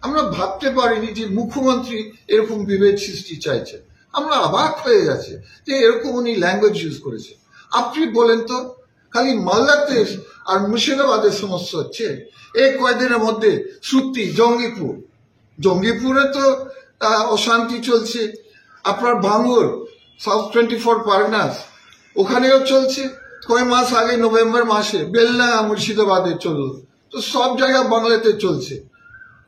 আমরা ভাবতে পারিনি যে মুখ্যমন্ত্রী এরকম বিভেদ সৃষ্টি চাইছে। আমরা অবাক হয়ে গেছে যে এরকম উনি ল্যাঙ্গুয়েজ ইউজ করেছে। আপনি বলেন তো, খালি মালদাতে আর মুর্শিদাবাদের সমস্যা হচ্ছে এই কয়েকদিনের মধ্যে। সত্যি জঙ্গিপুরে তো অশান্তি চলছে। আপনার ভাঙ্গুর সাউথ 24 পারগানাস ওখানেও চলছে। কয় মাস আগে নভেম্বর মাসে বেলডাঙ্গা মুর্শিদাবাদে চললো। তো সব জায়গা বাংলাতে চলছে।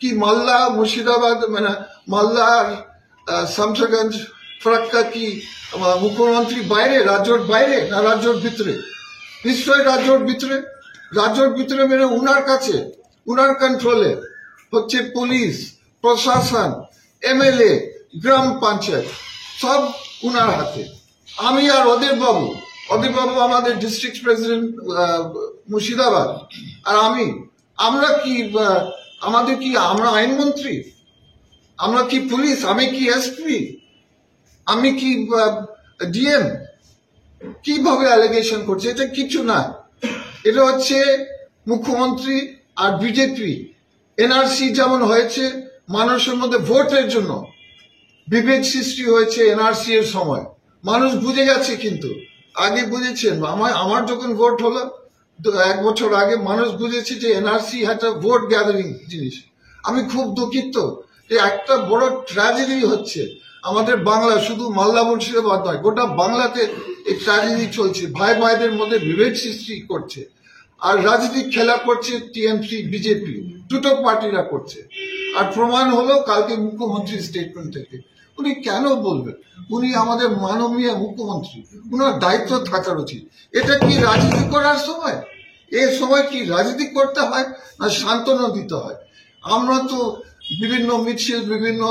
কি মালদা মুর্শিদাবাদ মানে মালদা আর শামসাগঞ্জ ফারাক্কা কি মুখ্যমন্ত্রী বাইরে, রাজ্যের বাইরে না রাজ্যের ভিতরে? নিশ্চয়ই রাজ্যের ভিতরে মানে উনার কাছে, উনার কন্ট্রোলে হচ্ছে পুলিশ প্রশাসন, এমএলএ, গ্রাম পঞ্চায়েত সব উনার হাতে। আমি আর অধীর বাবু আমাদের ডিস্ট্রিক্ট প্রেসিডেন্ট মুর্শিদাবাদ, আর আমরা কি আমরা আইনমন্ত্রী? আমরা কি পুলিশ? আমি কি এসপি? আমি কি ডিএম? কিভাবে অ্যালিগেশন করছে? এটা কিছু না, এটা হচ্ছে মুখ্যমন্ত্রী আর বিজেপি। এনআরসি যেমন হয়েছে মানুষের মধ্যে ভোটের জন্য বিভেদ সৃষ্টি হয়েছে এনআরসি এর সময়, মানুষ বুঝে গেছে। কিন্তু আগে বুঝেছেন, আমার যখন ভোট হলো 1 বছর আগে, মানুষ বুঝেছে যে এনআরসি একটা ভোট গ্যাদারিং জিনিস। আমি খুব দুঃখিত যে একটা বড় ট্র্যাজেডি হচ্ছে আমাদের বাংলা, শুধু মালদা মুর্শিদাবাদ নয়, গোটা বাংলাতে এই ট্র্যাজেডি চলছে। ভাই ভাইদের মধ্যে বিভেদ সৃষ্টি করছে, আর রাজনীতিক খেলা করছে টিএমসি বিজেপি, দুটো পার্টিরা করছে। আর প্রমাণ হলো কালকে মুখ্যমন্ত্রীর স্টেটমেন্ট থেকে। উনি কেন বলবেন? উনি আমাদের মাননীয় মুখ্যমন্ত্রী, উনার দায়িত্ব থাকার উচিত। এটা কি রাজনীতি করার সময়? এই সময় কি রাজনীতি করতে হয় না সান্ত্বনা দিতে হয়? আমরা তো বিভিন্ন মিছিল, বিভিন্ন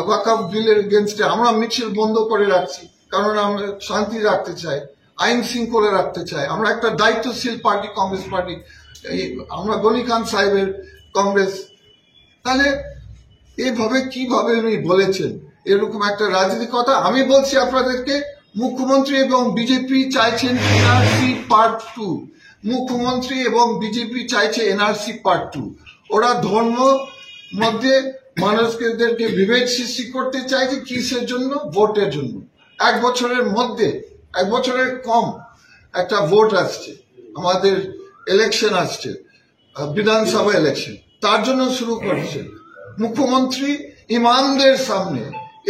ওয়াকফ বিলের এগেনস্টে আমরা মিছিল বন্ধ করে রাখছি, কারণ আমরা শান্তি রাখতে চাই, আইন শৃঙ্খলা রাখতে চাই। আমরা একটা দায়িত্বশীল পার্টি, কংগ্রেস পার্টি, আমরা গনি খান সাহেবের কংগ্রেস। তাহলে এইভাবে কিভাবে উনি বলেছেন এরকম একটা রাজনীতি কথা? আমি বলছি আপনাদেরকে, মুখ্যমন্ত্রী এবং বিজেপি চাইছেন এনআরসি পার্ট 2। মুখ্যমন্ত্রী এবং বিজেপি চাইছে এনআরসি পার্ট 2। ওরা ধর্ম মধ্যে মানুষদেরকে বিভেদ সৃষ্টি করতে চাইছে। কিসের জন্য? ভোটের জন্য। 1 বছরের মধ্যে, 1 বছরের কম একটা ভোট আসছে, আমাদের ইলেকশন আসছে, বিধানসভা ইলেকশন। তার জন্য শুরু করছে মুখ্যমন্ত্রী ইমামদের সামনে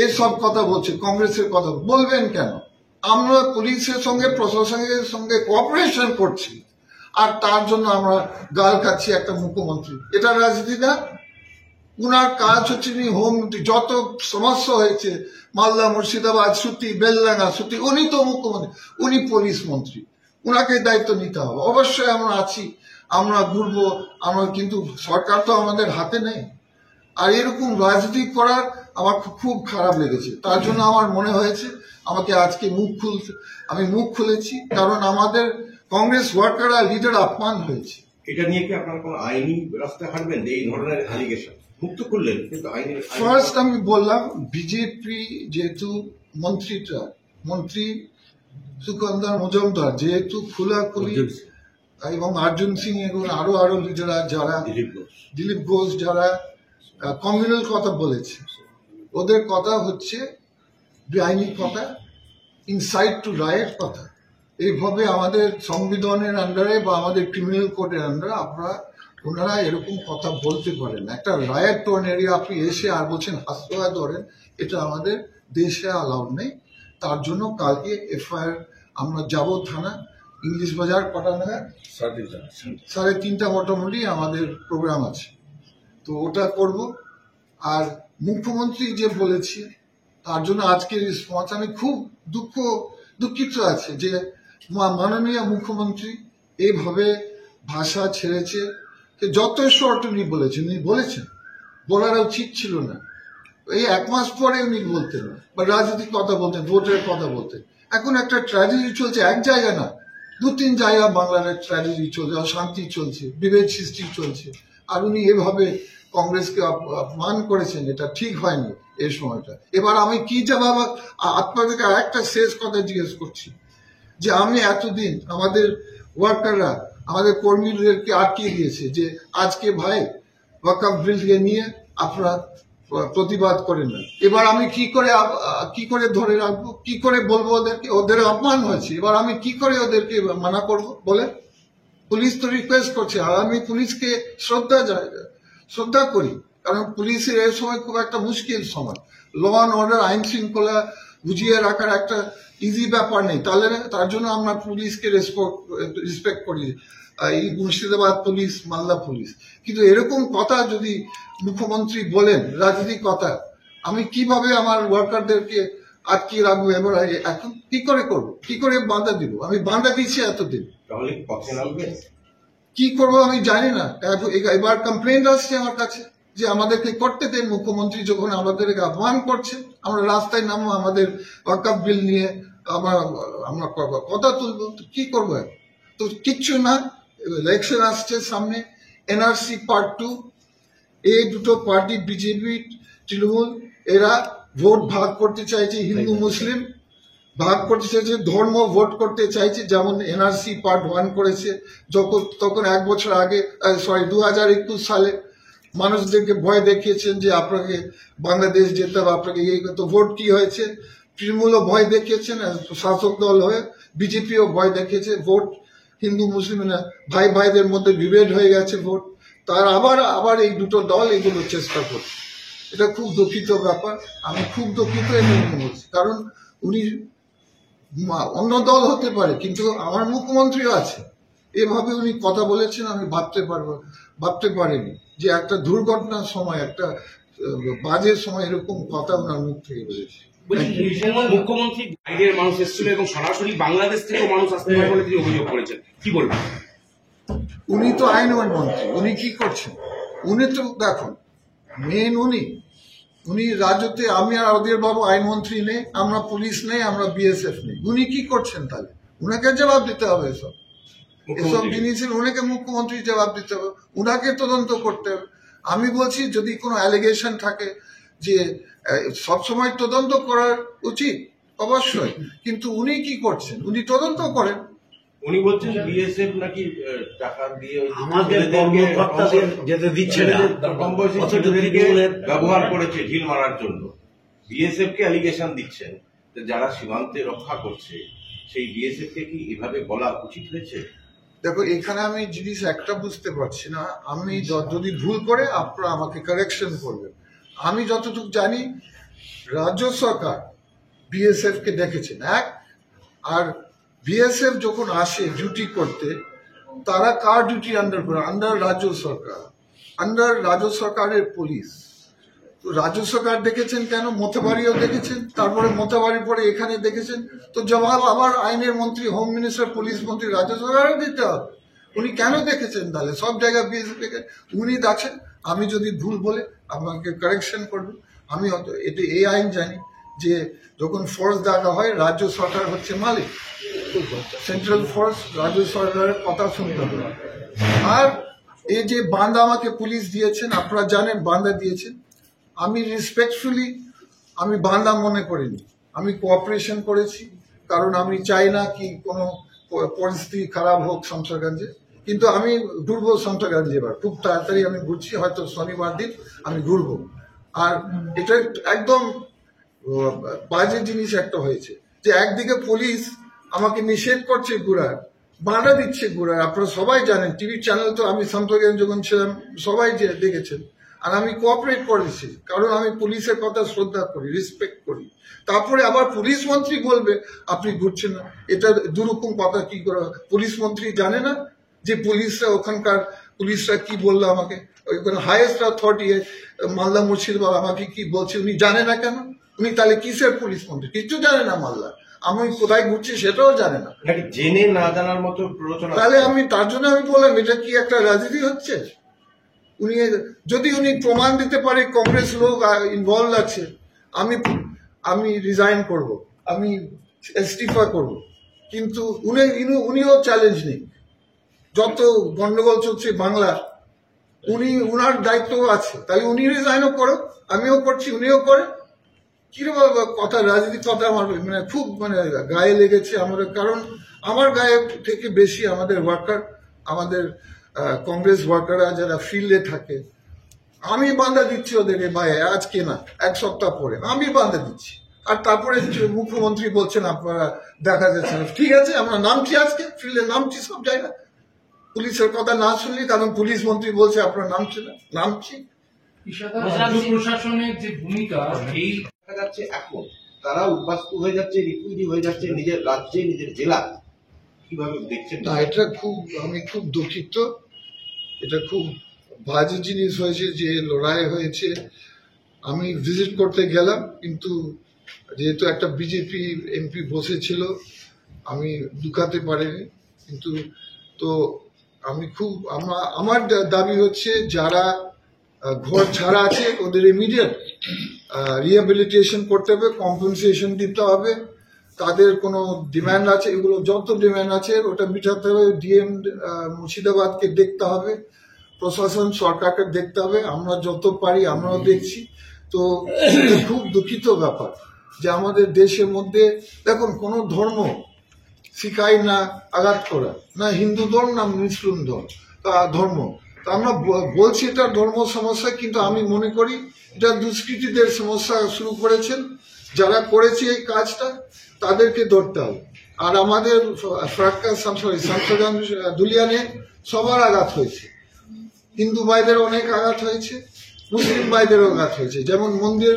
এসব কথা বলছে। কংগ্রেসের কথা বলবেন কেন? আমরা পুলিশের সঙ্গে, প্রশাসনের সঙ্গে কোঅপারেশন করছি, আর তার জন্য আমরা গাল খাচ্ছি একটা মুখ্যমন্ত্রী। এটা রাজনীতি না? উনার কাজ হচ্ছে হোমমন্ত্রী। যত সমস্যা হয়েছে মালদা মুর্শিদাবাদ সুতি বেলডাঙ্গা সুতি, উনি তো মুখ্যমন্ত্রী, উনি পুলিশ মন্ত্রী, উনাকে দায়িত্ব নিতে হবে। অবশ্যই আমরা আছি, আমরা ঘুরবো, আমরা, কিন্তু সরকার তো আমাদের হাতে নেই। আর এরকম রাজনীতি করার আমার খুব খারাপ লেগেছে। তার জন্য আমার মনে হয়েছে আমাকে আজকে আমি মুখ খুলেছি, কারণ আমাদের কংগ্রেস ওয়ার্কাররা লিডার অপমান হয়েছে। এটা নিয়ে কি আপনারা কোনো আইনি রাস্তায় হাঁটবেন? এই ধরনের অ্যালিগেশন মুক্ত করলেন, কিন্তু ফার্স্ট আমি বললাম বিজেপি যেহেতু মন্ত্রী সুকন্দর মজুমদার যেহেতু খোলাখুলি, এবং অর্জুন সিং এবং আরো লিডাররা যারা, দিলীপ ঘোষ যারা কমিউনাল কথা বলেছে, ওদের কথা হচ্ছে বেআইনি কথা, ইনসাইট টু রাইট কথা। এইভাবে আমাদের সংবিধানের আন্ডারে বা আমাদের ক্রিমিনাল কোডের আন্ডারে ওনারা এরকম কথা বলতে পারেন। একটা রায়ট টোন এরিয়া আপনি এসে আর বলছেন হাসপাতাল ধরেন, এটা আমাদের দেশে অ্যালাউড নেই। তার জন্য কালকে এফআইআর আমরা যাব থানা, ইংলিশ বাজার কটা নাগাদ? 3:30 মোটামুটি আমাদের প্রোগ্রাম আছে, তো ওটা করব। আর মুখ্যমন্ত্রী যে বলেছে তার জন্য আজকের রেসপন্স আমি খুব দুঃখিত আছে যে মাননীয় মুখ্যমন্ত্রী এইভাবে ভাষা ছেড়েছে। যত শর্ট উনি বলেছেন, বলার উচিত ছিল না। এই 1 মাস পরে উনি বলতেন, বা রাজনীতির কথা বলতেন, ভোটের কথা বলতেন। এখন একটা ট্র্যাজেডি চলছে, এক জায়গা না, 2-3 জায়গা বাংলার ট্র্যাজেডি চলছে, অশান্তি চলছে, বিভেদ সৃষ্টি চলছে। আর উনি এভাবে কংগ্রেসকে অপমান করেছেন, এটা ঠিক হয়নি এই সময়টা। এবার আমি কি জবাব আপনাদেরকে আরেকটা শেষ কথা জিজ্ঞেস করছি, যে আমি এতদিন আমাদের ওয়ার্কাররা, আমাদের কর্মীদেরকে আটকিয়ে দিয়েছে যে আজকে ভাই ওয়াকফ বিলকে নিয়ে আপনারা প্রতিবাদ করেন না। এবার আমি কি করে ধরে রাখবো, কি করে বলবো ওদেরকে? ওদের অপমান হয়েছে, এবার আমি কি করে ওদেরকে মানা করব বলে? পুলিশ তো রিকোয়েস্ট করছে, আর আমি পুলিশকে শ্রদ্ধা করি, কারণ পুলিশের এই সময় খুব একটা মুশকিল সময়। ল অ্যান্ড অর্ডার, আইন শৃঙ্খলা বুঝিয়ে রাখার একটা ইজি ব্যাপার নেই, তাহলে তার জন্য আমরা পুলিশকে রেসপেক্ট করি, এই মুর্শিদাবাদ পুলিশ, মালদা পুলিশ। কিন্তু এরকম কথা যদি মুখ্যমন্ত্রী বলেন, রাজনৈতিক কথা, আমি কিভাবে আমার ওয়ার্কারদেরকে আটকে রাখবো? এবার এখন কি করে করবো, কি করে বাধা দিব? আমি বাধা দিচ্ছি এতদিন, তাহলে পথে নামবে? কি করবো আমি জানি না। এবার কমপ্লেন আসছে আমার কাছে যে আমাদেরকে করতে দেন, মুখ্যমন্ত্রী যখন আমাদেরকে আহ্বান করছে আমরা রাস্তায় নামবো, আমাদের ওয়াকআপ বিল নিয়ে আমরা কথা তুলবো, তো কি করবো? তো কিচ্ছু না। ইলেকশন আসছে সামনে, এনআরসি পার্ট 2, এই দুটো পার্টি বিজেপি তৃণমূল এরা ভোট ভাগ করতে চাইছে, হিন্দু মুসলিম ভাগ করতে চাইছে, ধর্ম ভোট করতে চাইছে, যেমন এনআরসি পার্ট 1 করেছে তখন 1 বছর আগে, 2021 সালে মানুষদেরকে ভয় দেখিয়েছেন যে আপনাকে বাংলাদেশ যেতে হবে, আপনাকে তো ভোট কি হয়েছে? তৃণমূলও ভয় দেখিয়েছেন, শাসক দল হয়ে বিজেপিও ভয় দেখিয়েছে, ভোট হিন্দু মুসলিম ভাই ভাইদের মধ্যে বিভেদ হয়ে গেছে ভোট। তার আবার এই দুটো দল এগুলো চেষ্টা করছে। এটা খুব দুঃখিত ব্যাপার, আমি খুব দুঃখিত বলছি, কারণ উনি অন্য দল হতে পারে, কিন্তু আমার মুখ্যমন্ত্রীও আছে, এভাবে উনি কথা বলেছেন আমি ভাবতে পারিনি যে একটা দুর্ঘটনার সময়, একটা বাজে সময় এরকম কথা ওনার মুখ থেকে বেরিয়েছে। মুখ্যমন্ত্রী বাইরের মানুষ এসেছিল এবং সরাসরি বাংলাদেশ থেকেও মানুষ আসতে পারে বলে তিনি অভিযোগ করেছেন, কি বলবেন? উনি তো আইনমান মন্ত্রী, উনি কি করছেন? উনি তো দেখুন মেন উনি রাজ্যতে, আমি আর ওদের বাবু আইনমন্ত্রী নেই, আমরা পুলিশ নেই, আমরা বিএসএফ নেই, উনি কি করছেন? তাহলে উনাকে জবাব দিতে হবে এসব জিনিসের, উনাকে মুখ্যমন্ত্রী জবাব দিতে হবে, উনাকে তদন্ত করতে হবে। আমি বলছি যদি কোনো অ্যালিগেশন থাকে যে সবসময় তদন্ত করার উচিত অবশ্যই, কিন্তু উনি কি করছেন? উনি তদন্ত করেন। উনি বলছেন বিএসএফ নাকি টাকা দিয়ে আমাদের কর্মকর্তাদের যেতে দিচ্ছে না, কম বয়সী ছেলেদেরকে ব্যবহার করেছে ঢিল মারার জন্য। বিএসএফ কে অ্যালিগেশন দিচ্ছেন, যারা সীমান্তে রক্ষা করছে সেই বিএসএফ কে কি এভাবে বলা উচিত হয়েছে? দেখো এখানে আমি জিনিস একটা বুঝতে পারছি না, আমি যদি ভুল করে আপনারা আমাকে কারেকশন করবেন। আমি যতটুকু জানি রাজ্য সরকার বিএসএফ কে দেখেছেন আর বিএসএফ যখন আসে ডিউটি করতে, তারা কার ডিউটি আন্ডার রাজ্য সরকার, আন্ডার রাজ্য সরকারের পুলিশ। তো রাজ্য সরকার দেখেছেন কেন? মোথাবাড়িও দেখেছেন, তারপরে মোথাবাড়ির পরে এখানে দেখেছেন, তো জবাব আবার আইনের মন্ত্রী, হোম মিনিস্টার, পুলিশ মন্ত্রী, রাজ্য সরকারও দিতে হবে। উনি কেন দেখেছেন তাহলে? সব জায়গায় বিএসএফ উনি দেখেন। আমি যদি ভুল বলে আমাকে কারেকশন করবেন। আমি এটা এই আইন জানি যে যখন ফোর্স দেখা হয় রাজ্য সরকার হচ্ছে মালিক, সেন্ট্রাল ফোর্স রাজ্য সরকারের কথা শুনতে হবে। আর এই যে বান্দা আমাকে পুলিশ দিয়েছেন, আপনারা জানেন বান্দা দিয়েছেন, আমি রেসপেক্টফুলি আমি বান্দা মনে করিনি, আমি কোঅপারেশন করেছি, কারণ আমি চাই না কি কোনো পরিস্থিতি খারাপ হোক শামসারগঞ্জে। কিন্তু আমি ঘুরবো শামসারগঞ্জে, এবার খুব তাড়াতাড়ি আমি ঘুরছি, হয়তো শনিবার দিন আমি ঘুরবো। আর এটা একদম বাজে জিনিস একটা হয়েছে যে একদিকে পুলিশ আমাকে নিষেধ করছে ঘুরার, বাধা দিচ্ছে ঘুরার। আপনারা সবাই জানেন, টিভি চ্যানেল তো আমি শামসারগঞ্জ যখন ছিলাম সবাই দেখেছেন, আর আমি কোঅপারেট করেছি, কারণ আমি পুলিশের কথা শ্রদ্ধা করি, রেসপেক্ট করি। তারপরে আবার পুলিশ মন্ত্রী বলবে আপনি ঘুরছেন না, এটা দুরকম কথা কি করে? পুলিশ মন্ত্রী জানে না যে পুলিশরা, ওখানকার পুলিশরা কি বললো আমাকে? ওইখানে হাইয়েস্ট অথরিটি মালদা মুর্শিদাবাদ আমাকে কি বলছে উনি জানে না কেন? উনি তাহলে কিসের পুলিশ মন্ত্রী? কিচ্ছু জানে না মালদা, আমি কোথায় ঘুরছি সেটাও জানে না, জেনে না জানার মতো প্ররোচনা। তাহলে আমি তার জন্য আমি বললাম এটা কি একটা রাজনীতি হচ্ছে? যদি উনি প্রমাণ দিতে পারে কংগ্রেস লোক ইনভলভ আছে, আমি রিজাইন করব, আমি ইস্তিফা করব, কিন্তু উনিও চ্যালেঞ্জ নেই। যত গন্ডগোল চলছে বাংলা, উনার দায়িত্ব আছে, তাই উনি রিজাইনও করো, আমিও করছি, উনিও করে। কিরকম কথা, রাজনীতি কথা আমার খুব গায়ে লেগেছে আমাদের, কারণ আমার গায়ে থেকে বেশি আমাদের ওয়ার্কার, আমাদের কংগ্রেস ওয়ার্কাররা যারা ফিল্ডে থাকে, আমি বান্ধা দিচ্ছি ওদেরকে, ভাই আজকে না, এক সপ্তাহ পরে আমি বান্ধা দিচ্ছি। আর তারপরে মুখ্যমন্ত্রী বলছেন আপনারা দেখা যাচ্ছে না। ঠিক আছে, আমরা নামছি, আজকে ফিল্ডে নামছি সব জায়গায়। পুলিশের কথা না শুনলি, কারণ পুলিশ মন্ত্রী বলছে আপনারা নামছে না, নামছি। রাজ্য প্রশাসনের যে ভূমিকা, এই দেখা যাচ্ছে এখন তারা উদ্বাস্তু হয়ে যাচ্ছে, রিফিউজি হয়ে যাচ্ছে নিজের রাজ্যে, নিজের জেলা। কিভাবে দেখছেন? না, এটা আমি খুব দুঃখিত। এটা খুব বাজে জিনিস হয়েছে, যে লড়াই হয়েছে। আমি ভিজিট করতে গেলাম, কিন্তু যেহেতু একটা বিজেপি এমপি বসেছিল, আমি ঢুকাতে পারিনি। কিন্তু তো আমার দাবি হচ্ছে, যারা ঘর ছাড়া আছে ওদের ইমিডিয়েট রিহ্যাবিলিটেশন করতে হবে, কম্পেনসেশন দিতে হবে। তাদের কোনো ডিমান্ড আছে, এগুলো যত ডিমান্ড আছে ওটা মিটাতে হবে। ডিএম মুর্শিদাবাদকে দেখতে হবে, প্রশাসন সরকারকে দেখতে হবে। আমরা যত পারি আমরাও দেখছি। তো খুব দুঃখিত ব্যাপার যে আমাদের দেশের মধ্যে দেখুন, কোনো ধর্ম শিখায় না আঘাত করা, না হিন্দু ধর্ম না মুসলিম ধর্ম। তো আমরা বলছি এটা ধর্ম সমস্যা, কিন্তু আমি মনে করি এটা দুষ্কৃতীদের সমস্যা শুরু করেছেন। যারা করেছে এই কাজটা তাদেরকে ধরতে হবে। আর আমাদের শামসুরগঞ্জ দুলিয়ানে সবার আঘাত হয়েছে, হিন্দু ভাইদের অনেক আঘাত হয়েছে, মুসলিম ভাইদেরও আঘাত হয়েছে। যেমন মন্দির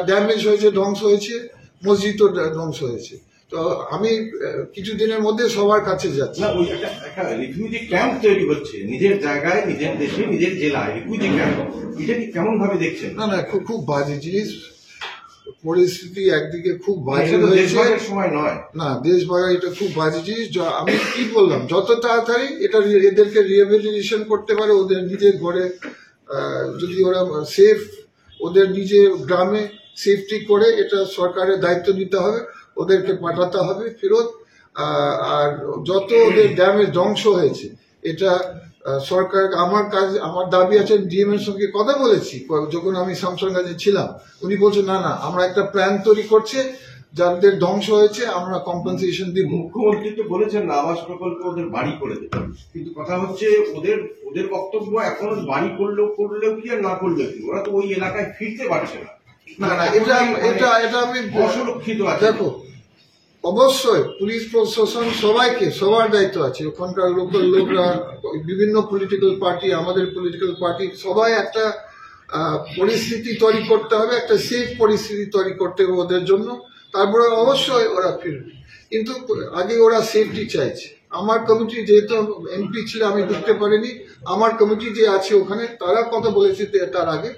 ড্যামেজ হয়েছে, ধ্বংস হয়েছে, মসজিদও ধ্বংস হয়েছে। তো আমি কিছুদিনের মধ্যে সবার কাছে যাচ্ছি। না, ওই একটা রিফিউজি ক্যাম্প তৈরি হচ্ছে নিজের জায়গায়, নিজের দেশে, নিজের জেলায় রিফিউজি ক্যাম্প। এটা কি কেমন ভাবে দেখছেন? না, খুব বাজে জিনিস। পরিস্থিতি একদিকে খুব বাজে হয়েছে, সময় নয় না দেশ ভাগা, এটা খুব বাজে জিনিস। আমি কি বললাম, যত তাড়াতাড়ি এটা এদেরকে রিহ্যাবিলিটেশন করতে পারে, ওদের নিজের ঘরে যদি ওরা সেফ, ওদের নিজের গ্রামে সেফটি করে, এটা সরকারের দায়িত্ব নিতে হবে, ওদেরকে পাঠাতে হবে ফেরত। আর যত ওদের ড্যামেজ ধ্বংস হয়েছে, এটা সরকার, আমার দাবি আছে। ডিএম এর সঙ্গে কথা বলেছি যখন আমি শামসুরগঞ্জে ছিলাম, উনি বলছেন না, আমরা একটা প্ল্যান তৈরি করছে, যাদের ধ্বংস হয়েছে আমরা কম্পেনসেশন দিব। মুখ্যমন্ত্রী তো বলেছেন না আবাস প্রকল্প ওদের বাড়ি করে দেবে, কিন্তু কথা হচ্ছে ওদের বক্তব্য এখন বাড়ি করলেও কি আর না করলেও কি, ওরা তো ওই এলাকায় ফিরতে পারছে না। না, এটা আমি অসুরক্ষিত আছে। দেখো, অবশ্যই পুলিশ প্রশাসন সবার দায়িত্ব আছে। ওখানকার লোকরা, বিভিন্ন পলিটিক্যাল পার্টি, আমাদের পলিটিক্যাল পার্টি, সবাই একটা পরিস্থিতি তৈরি করতে হবে, একটা সেফ পরিস্থিতি তৈরি করতে হবে ওদের জন্য। তারপরে অবশ্যই ওরা ফিরবে, কিন্তু আগে ওরা সেফটি চাইছে। আমার কমিটি, যেহেতু এমপি ছিল আমি ঢুকতে পারিনি, আমার কমিটি যে আছে ওখানে তারা কথা বলেছে, তার আগে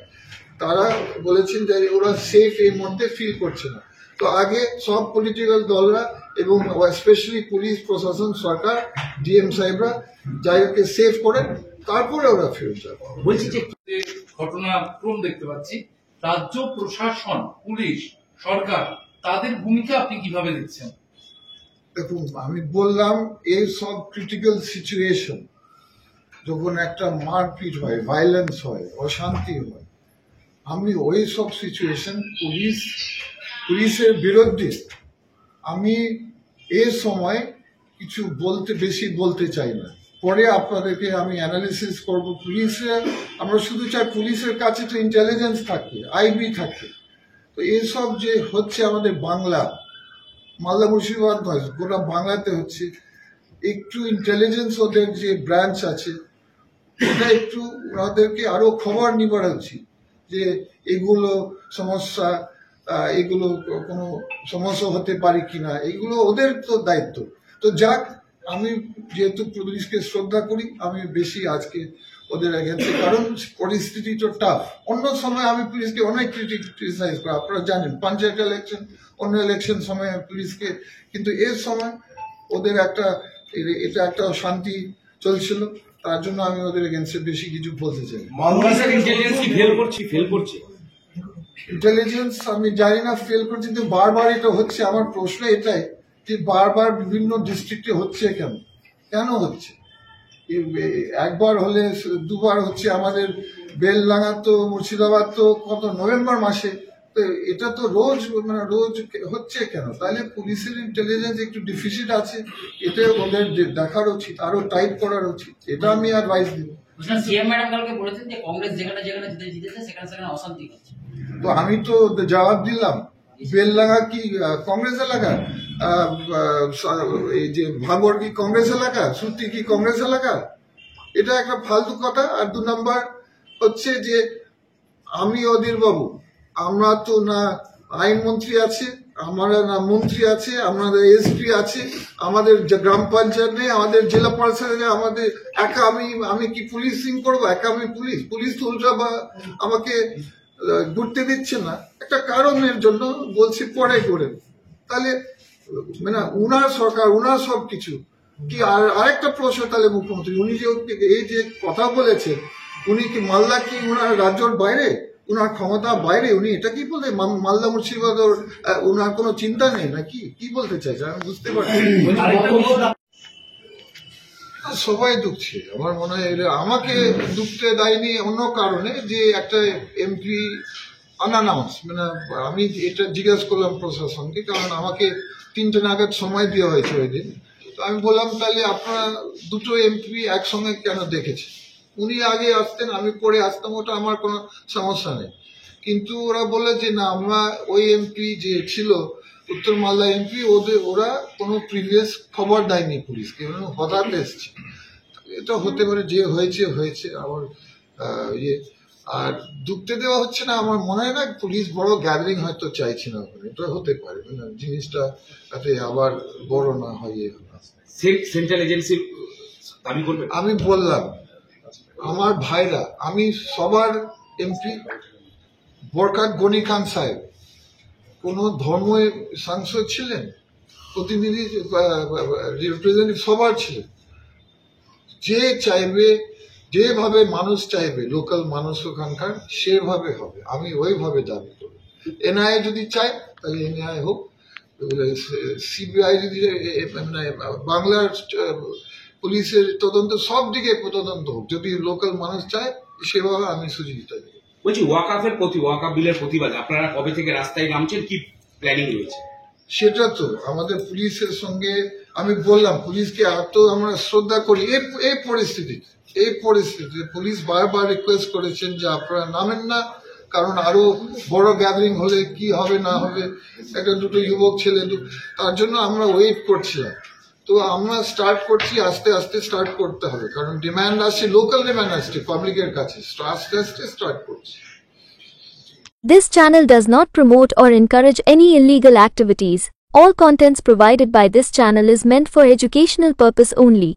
তারা বলেছেন যে ওরা সেফ এর মধ্যে ফিল করছে না। তো আগে সব পলিটিক্যাল দলরা এবং স্পেশালি পুলিশ প্রশাসন, সরকার, ডিএম সাহেবরা জায়গাকে সেফ করেন, তারপরে ওরা ফেরত যাবে। বলছি যে ঘটনাক্রম দেখতে পাচ্ছি, রাজ্য প্রশাসন, পুলিশ, সরকার, তাদের ভূমিকা আপনি কিভাবে দেখছেন? দেখুন, আমি বললাম এই সব ক্রিটিক্যাল সিচুয়েশন, যখন একটা মারপিট হয়, ভায়োলেন্স হয়, অশান্তি হয়, আমি ওই সব সিচুয়েশন পুলিশের বিরুদ্ধে আমি এই সময় কিছু বেশি বলতে চাই না। পরে আপনাদেরকে আমি অ্যানালিসিস করব। আমরা শুধু চাই পুলিশের কাছে তো ইন্টেলিজেন্স থাকে, আইবি থাকে। তো এইসব যে হচ্ছে আমাদের মালদা মুর্শিদাবাদ নয়, গোটা বাংলাতে হচ্ছে, একটু ইন্টেলিজেন্স ওদের যে ব্রাঞ্চ আছে, এটা একটু ওদেরকে আরো খবর নিবার উচিত যে এগুলো সমস্যা, এগুলো কোনো সমস্যা হতে পারে কিনা, এগুলো ওদের তো দায়িত্ব। তো যাক, আমি যেহেতু পুলিশকে শ্রদ্ধা করি, আমি বেশি আজকে ওদের এগেন্সে, কারণ পরিস্থিতি তো টাফ। অন্য সময় আমি পুলিশকে অনেক ক্রিটিসাইজ করি, আপনারা জানেন, পঞ্চায়েত ইলেকশন, অন্য ইলেকশন সময় পুলিশকে, কিন্তু এর সময় ওদের এটা একটা শান্তি চলছিল, তার জন্য আমি ওদের এগেন্সে বেশি কিছু বলতে চাই। ইন্টেলিজেন্স আমি জানি না ফেল করছে, কিন্তু বারবার এটা হচ্ছে। আমার প্রশ্ন এটাই যে বারবার বিভিন্ন ডিস্ট্রিক্টে হচ্ছে কেন হচ্ছে? একবার হলে দুবার হচ্ছে। আমাদের বেলডাঙ্গা তো, মুর্শিদাবাদ তো কত নভেম্বর মাসে, তো এটা তো রোজ হচ্ছে কেন? তাহলে পুলিশের ইন্টেলিজেন্স একটু ডিফিসিট আছে, এটা ওদের দেখার উচিত, আরো টাইট করার উচিত। এটা আমি অ্যাডভাইস দিব। সিএম ম্যাডাম কালকে বলেছেন যে কংগ্রেস যেখানে যেখানে জিতেছে সেখানে সেখানে অশান্তি হচ্ছে। তো আমি তো জবাব দিলাম, বেল লাগা কি কংগ্রেস এলাকা, এই যে ভাঙড় কি কংগ্রেস এলাকা, সুতি কি কংগ্রেস এলাকা? এটা একটা ফালতু কথা। আর 2 নম্বর হচ্ছে যে আমি অধীর বাবু, আমরা তো না আইনমন্ত্রী আছে, আমরা না মন্ত্রী আছে, আমাদের এসপি আছে, আমাদের গ্রাম পঞ্চায়েত নেই, আমাদের জেলা পরিষদ নেই, আমাদের একা আমি কি পুলিশিং করবো? একা আমি পুলিশ তো উল্টা বা আমাকে ঘুরতে দিচ্ছে না, একটা কারণের জন্য বলছি পরে করে। তাহলে মানে উনার সরকার, উনার সবকিছু কি? আর আরেকটা প্রশ্ন, তাহলে মুখ্যমন্ত্রী উনি যে এই যে কথা বলেছেন, উনি কি মালদা কি উনার রাজ্যের বাইরে, উনার ক্ষমতা বাইরে? উনি এটা কি বলে মালদা মুর্শিদাবাদ উনার কোনো চিন্তা নেই নাকি? কি বলতে চাইছে আমি বুঝতে পারছি। সবাই দুঃখছে, আমার মনে হয় আমাকে দুঃখতে দেয়নি অন্য কারণে, যে একটা এমপি আনআনাউন্স, মানে আমি এটা জিজ্ঞেস করলাম প্রশাসনকে, কারণ আমাকে 3টে নাগাদ সময় দেওয়া হয়েছে ওই দিন। তো আমি বললাম তাহলে আপনারা 2টো এমপি একসঙ্গে কেন দেখেছেন? উনি আগে আসতেন, আমি পরে আসতাম, ওটা আমার কোনো সমস্যা নেই। কিন্তু ওরা বলে যে না, আমরা ওই এমপি যে ছিল উত্তর মালদা এমপি, ওরা কোনো প্রিভিয়াস খবর দেয়নি পুলিশকে, হঠাৎ এসছে। এটা হতে পারে, যে হয়েছে আমার ইয়ে। আর ঢুকতে দেওয়া হচ্ছে না, আমার মনে হয় না পুলিশ বড় গ্যাদারিং হয়তো চাইছে না ওখানে, এটা হতে পারে, মানে জিনিসটা যাতে আবার বড় না হয়। সেন্ট্রাল এজেন্সি দাবি করবে। আমি বললাম আমার ভাইরা, আমি সবার এমপি, বরকাত গনি খান সাহেব কোন ধর্ম সাংসদ ছিলেন, প্রতিনিধি রিপ্রেজেন্টেটিভ সবার ছিলেন। যে চাইবে, যেভাবে মানুষ চাইবে, লোকাল মানুষ ওখানকার, সেভাবে হবে। আমি ওইভাবে দাবি করব। এনআইএ যদি চায় তাহলে এনআইএ হোক, সিবিআই যদি, মানে বাংলার পুলিশের তদন্ত, সব দিকে তদন্ত হোক, যদি লোকাল মানুষ চায় সেভাবে আমি সুযোগিতা দেব। বলছি ওয়াকাফ বিলের প্রতিবাদে আপনারা কবে থেকে রাস্তায় নামছেন, কি প্ল্যানিং রয়েছে? সেটা তো আমাদের পুলিশের সঙ্গে আমি বললাম, পুলিশকে এত আমরা শ্রদ্ধা করি। এই পরিস্থিতিতে পুলিশ বারবার রিকোয়েস্ট করেছেন যে আপনারা নামেন না, কারণ আরো বড় গ্যাদারিং হলে কি হবে না হবে, একটা 2টো যুবক ছেলে, তার জন্য আমরা ওয়েট করছিলাম। তো আমরা স্টার্ট করছি, আস্তে আস্তে স্টার্ট করতে হবে, কারণ ডিমান্ড আসছে, লোকাল ডিমান্ড আসছে পাবলিকের কাছে, আস্তে আস্তে স্টার্ট করছি। This channel does not promote or encourage any illegal activities. All contents provided by this channel is meant for educational purpose only.